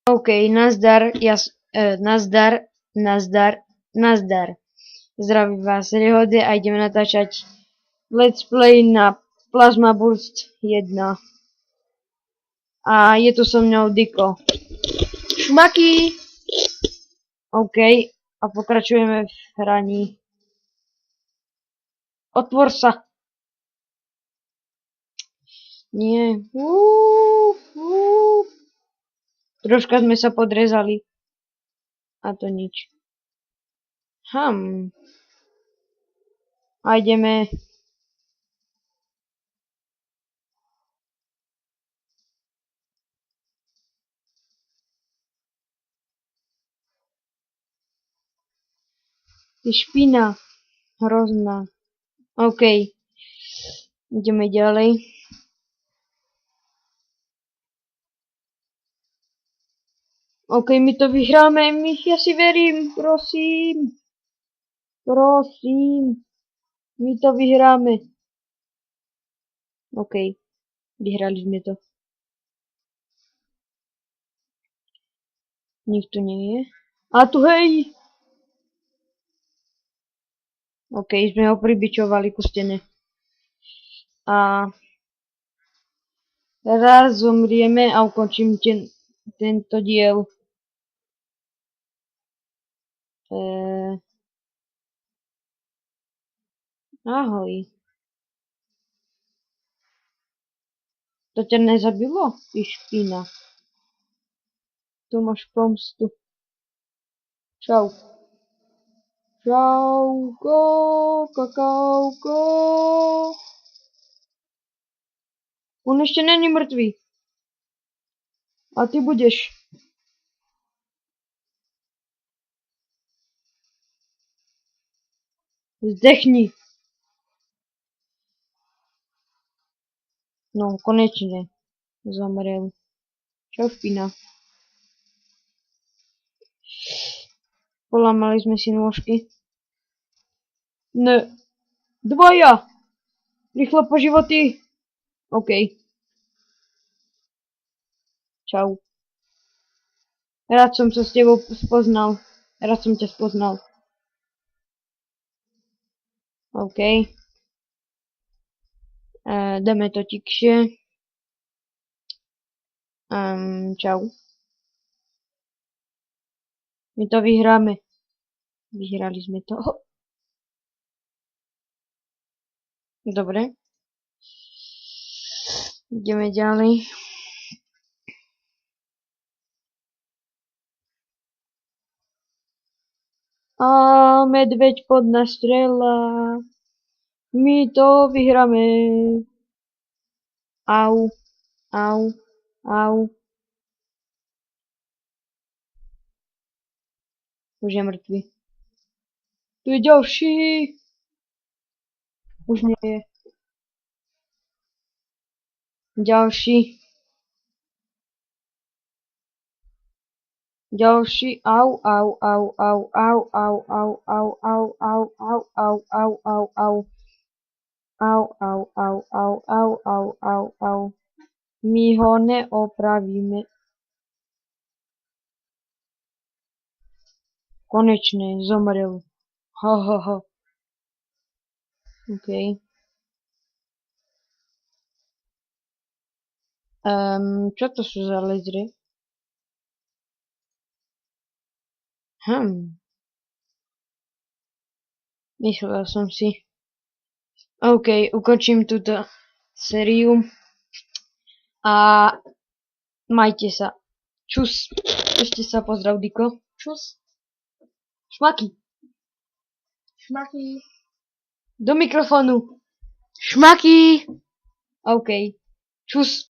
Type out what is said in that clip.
OK, nazdar, nazdar, nazdar, nazdar. Zdravím vás, Rehode a ideme natáčať Let's Play na Plasma Burst 1. A je tu so mnou Diko. Šmaky! OK, a pokračujeme v hraní. Otvor sa! Nie. Troška sme sa podrezali. A to nič. A ideme. Ty špina. Hrozná. OK. Ideme ďalej. OK, my to vyhráme. Ja si verím. Prosím. Prosím. My to vyhráme. OK. Vyhrali sme to. Nikto nie je. A tu hej! OK, sme ho pribičovali ku stene. A raz zomrieme a ukončím tento diel. Ahoj. To ťa nezabilo? Ty špina. Tu máš pomstu. Čau. Čauko, kakauko. On ešte není mŕtvý. A ty budeš. Zdechni. No, konečne. Zomrel. Čau, špina. Polámali sme si nôžky. Ne. Dvaja. Rýchlo po životy. OK. Čau. Rád som sa s tebou spoznal. Rád som ťa spoznal. OK. Dáme to tikšie. Čau. My to vyhráme. Vyhrali sme to. Dobre. Ideme ďalej. A medveď pod nás strela. My to vyhráme. Au. Au. Au. Už je mŕtvy. Tu je ďalší. Už nie je. Ďalší. Ďalší. Au, au, au, au, au, au, au, au, au, au, au, au, au, au, au. Au, au, au, au, au, au, au, au. My ho neopravíme. Konečne, zomrel. Ho, ho, ho. OK. Čo to sú za lezre? Myslel som si. OK, ukončím túto sériu. A majte sa. Čus. Ešte sa pozdrav, Diko. Čus. Šmaky. Šmaky. Do mikrofónu. Šmaky. OK. Čus.